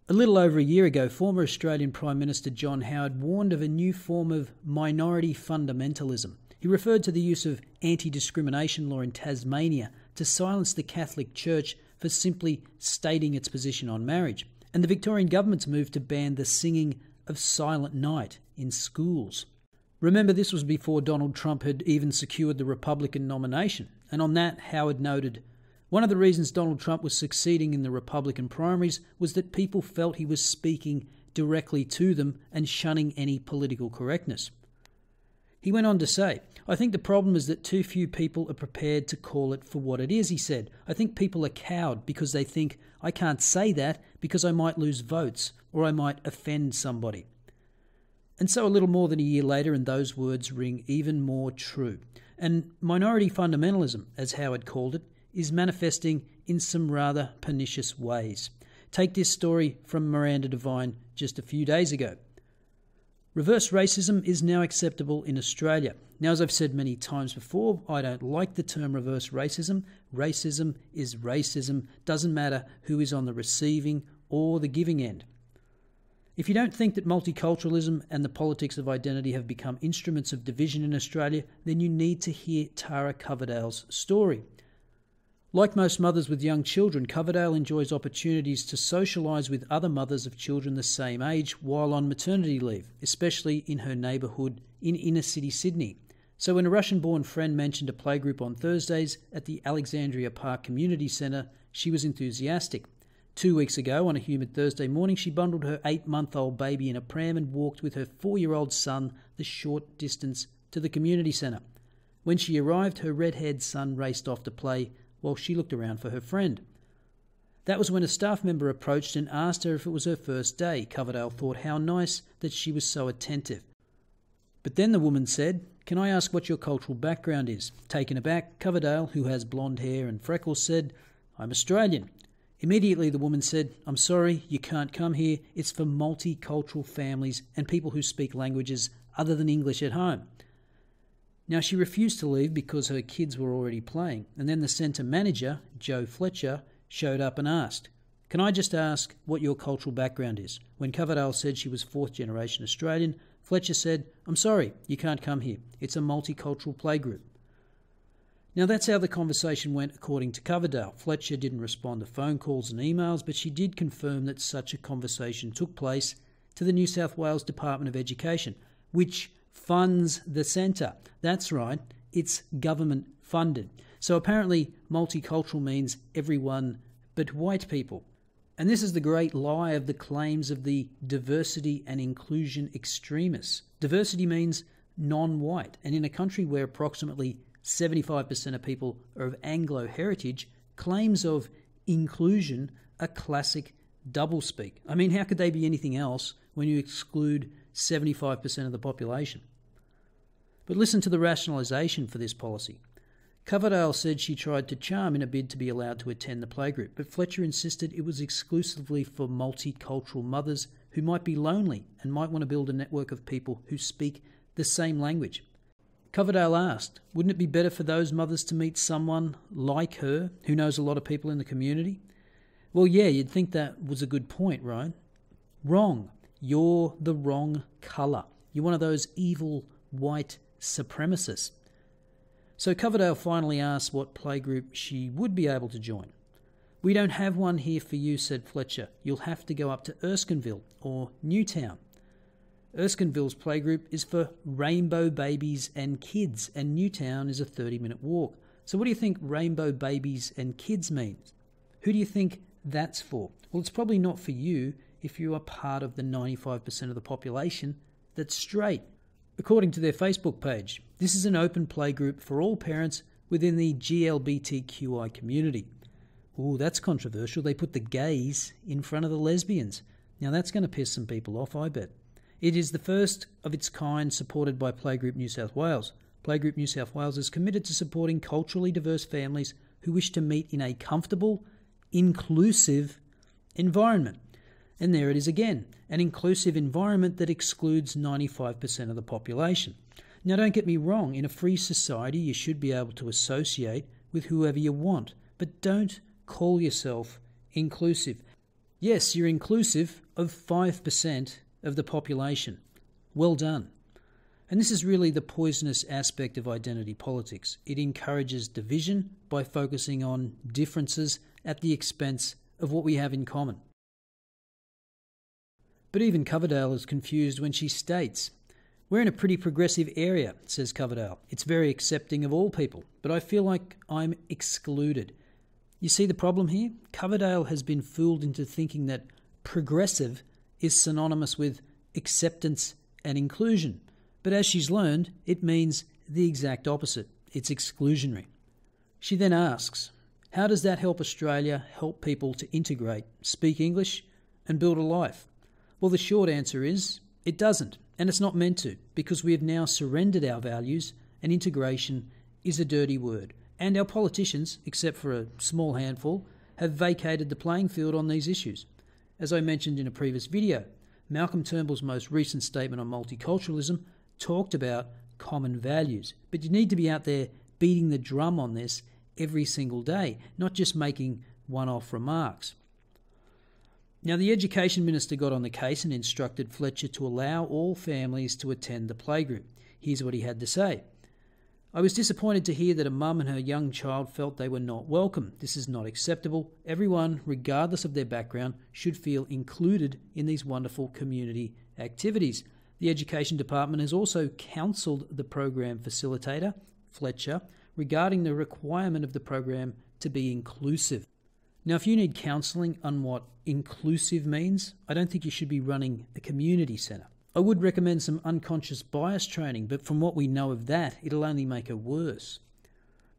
A little over a year ago, former Australian Prime Minister John Howard warned of a new form of minority fundamentalism. He referred to the use of anti-discrimination law in Tasmania to silence the Catholic Church for simply stating its position on marriage, and the Victorian government's move to ban the singing of Silent Night in schools. Remember, this was before Donald Trump had even secured the Republican nomination, and on that, Howard noted, "One of the reasons Donald Trump was succeeding in the Republican primaries was that people felt he was speaking directly to them and shunning any political correctness." He went on to say, "I think the problem is that too few people are prepared to call it for what it is," he said. "I think people are cowed because they think, I can't say that because I might lose votes or I might offend somebody." And so a little more than a year later, and those words ring even more true. And minority fundamentalism, as Howard called it, is manifesting in some rather pernicious ways. Take this story from Miranda Devine just a few days ago. Reverse racism is now acceptable in Australia. Now, as I've said many times before, I don't like the term reverse racism. Racism is racism. Doesn't matter who is on the receiving or the giving end. If you don't think that multiculturalism and the politics of identity have become instruments of division in Australia, then you need to hear Tara Coverdale's story. Like most mothers with young children, Coverdale enjoys opportunities to socialise with other mothers of children the same age while on maternity leave, especially in her neighbourhood in inner city Sydney. So when a Russian-born friend mentioned a playgroup on Thursdays at the Alexandria Park Community Centre, she was enthusiastic. 2 weeks ago, on a humid Thursday morning, she bundled her 8-month-old baby in a pram and walked with her 4-year-old son the short distance to the community centre. When she arrived, her red-haired son raced off to play while she looked around for her friend. That was when a staff member approached and asked her if it was her first day. Coverdale thought how nice that she was so attentive. But then the woman said, "Can I ask what your cultural background is?" Taken aback, Coverdale, who has blonde hair and freckles, said, "I'm Australian." Immediately the woman said, "I'm sorry, you can't come here. It's for multicultural families and people who speak languages other than English at home." Now, she refused to leave because her kids were already playing, and then the centre manager, Joe Fletcher, showed up and asked, "Can I just ask what your cultural background is?" When Coverdale said she was fourth-generation Australian, Fletcher said, "I'm sorry, you can't come here. It's a multicultural playgroup." Now, that's how the conversation went according to Coverdale. Fletcher didn't respond to phone calls and emails, but she did confirm that such a conversation took place to the New South Wales Department of Education, which funds the centre. That's right, it's government funded. So apparently multicultural means everyone but white people. And this is the great lie of the claims of the diversity and inclusion extremists. Diversity means non-white, and in a country where approximately 75% of people are of Anglo heritage, claims of inclusion are classic doublespeak. I mean, how could they be anything else when you exclude 75% of the population? But listen to the rationalisation for this policy. Coverdale said she tried to charm in a bid to be allowed to attend the playgroup, but Fletcher insisted it was exclusively for multicultural mothers who might be lonely and might want to build a network of people who speak the same language. Coverdale asked, wouldn't it be better for those mothers to meet someone like her who knows a lot of people in the community? Well, yeah, you'd think that was a good point, right? Wrong. You're the wrong colour. You're one of those evil white supremacists. So Coverdale finally asked what playgroup she would be able to join. "We don't have one here for you," said Fletcher. "You'll have to go up to Erskineville or Newtown." Erskineville's playgroup is for rainbow babies and kids, and Newtown is a 30-minute walk. So what do you think rainbow babies and kids means? Who do you think that's for? Well, it's probably not for you if you are part of the 95% of the population that's straight. According to their Facebook page, this is an open playgroup for all parents within the GLBTQI community. Ooh, that's controversial. They put the gays in front of the lesbians. Now that's going to piss some people off, I bet. It is the first of its kind supported by Playgroup New South Wales. Playgroup New South Wales is committed to supporting culturally diverse families who wish to meet in a comfortable, inclusive environment. And there it is again, an inclusive environment that excludes 95% of the population. Now, don't get me wrong, in a free society you should be able to associate with whoever you want, but don't call yourself inclusive. Yes, you're inclusive of 5% of the population. Well done. And this is really the poisonous aspect of identity politics. It encourages division by focusing on differences at the expense of what we have in common. But even Coverdale is confused when she states, "We're in a pretty progressive area," says Coverdale. "It's very accepting of all people, but I feel like I'm excluded." You see the problem here? Coverdale has been fooled into thinking that progressive is synonymous with acceptance and inclusion. But as she's learned, it means the exact opposite. It's exclusionary. She then asks, how does that help Australia help people to integrate, speak English, and build a life? Well, the short answer is it doesn't, and it's not meant to, because we have now surrendered our values and integration is a dirty word. And our politicians, except for a small handful, have vacated the playing field on these issues. As I mentioned in a previous video, Malcolm Turnbull's most recent statement on multiculturalism talked about common values, but you need to be out there beating the drum on this every single day, not just making one-off remarks. Now, the Education Minister got on the case and instructed Fletcher to allow all families to attend the playgroup. Here's what he had to say. "I was disappointed to hear that a mum and her young child felt they were not welcome. This is not acceptable. Everyone, regardless of their background, should feel included in these wonderful community activities." The Education Department has also counselled the program facilitator, Fletcher, regarding the requirement of the program to be inclusive. Now, if you need counselling on what inclusive means, I don't think you should be running a community centre. I would recommend some unconscious bias training, but from what we know of that, it'll only make it worse.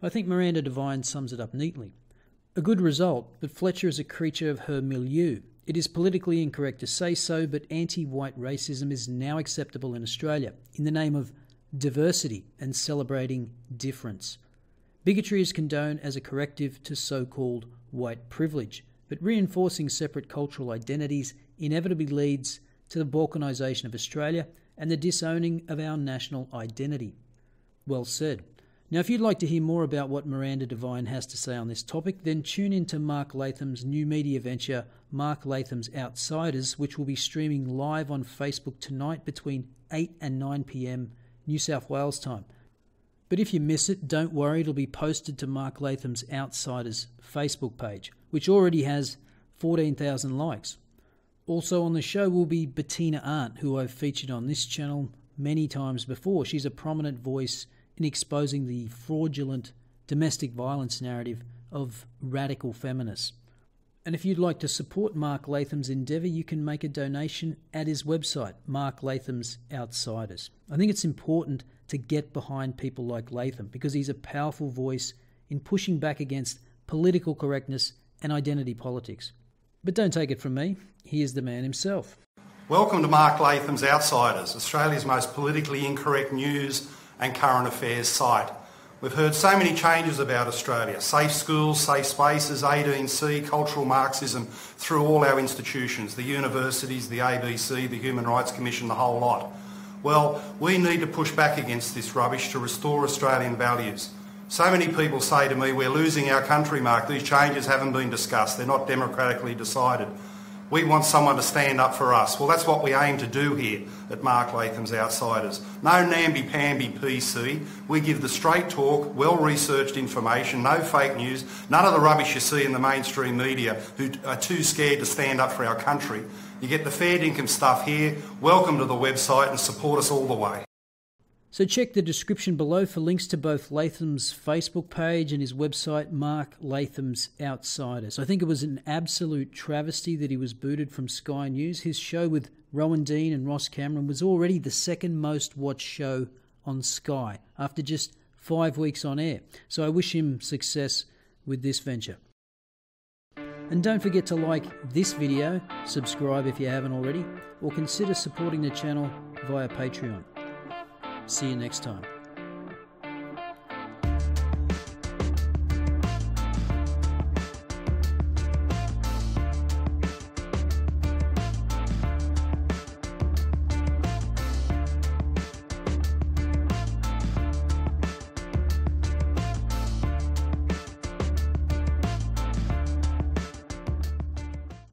I think Miranda Devine sums it up neatly. A good result, but Fletcher is a creature of her milieu. It is politically incorrect to say so, but anti-white racism is now acceptable in Australia in the name of diversity and celebrating difference. Bigotry is condoned as a corrective to so-called white privilege, but reinforcing separate cultural identities inevitably leads to the balkanisation of Australia and the disowning of our national identity. Well said. Now, if you'd like to hear more about what Miranda Devine has to say on this topic, then tune in to Mark Latham's new media venture, Mark Latham's Outsiders, which will be streaming live on Facebook tonight between 8 and 9 p.m. New South Wales time. But if you miss it, don't worry, it'll be posted to Mark Latham's Outsiders Facebook page, which already has 14,000 likes. Also on the show will be Bettina Arndt, who I've featured on this channel many times before. She's a prominent voice in exposing the fraudulent domestic violence narrative of radical feminists. And if you'd like to support Mark Latham's endeavour, you can make a donation at his website, Mark Latham's Outsiders. I think it's important to get behind people like Latham because he's a powerful voice in pushing back against political correctness and identity politics. But don't take it from me, here's the man himself. Welcome to Mark Latham's Outsiders, Australia's most politically incorrect news and current affairs site. We've heard so many changes about Australia: safe schools, safe spaces, 18C, cultural Marxism through all our institutions, the universities, the ABC, the Human Rights Commission, the whole lot. Well, we need to push back against this rubbish to restore Australian values. So many people say to me, we're losing our country, Mark. These changes haven't been discussed. They're not democratically decided. We want someone to stand up for us. Well, that's what we aim to do here at Mark Latham's Outsiders. No namby-pamby PC. We give the straight talk, well-researched information, no fake news, none of the rubbish you see in the mainstream media who are too scared to stand up for our country. You get the fair dinkum stuff here. Welcome to the website and support us all the way. So check the description below for links to both Latham's Facebook page and his website, Mark Latham's Outsiders. I think it was an absolute travesty that he was booted from Sky News. His show with Rowan Dean and Ross Cameron was already the second most watched show on Sky after just 5 weeks on air. So I wish him success with this venture. And don't forget to like this video, subscribe if you haven't already, or consider supporting the channel via Patreon. See you next time.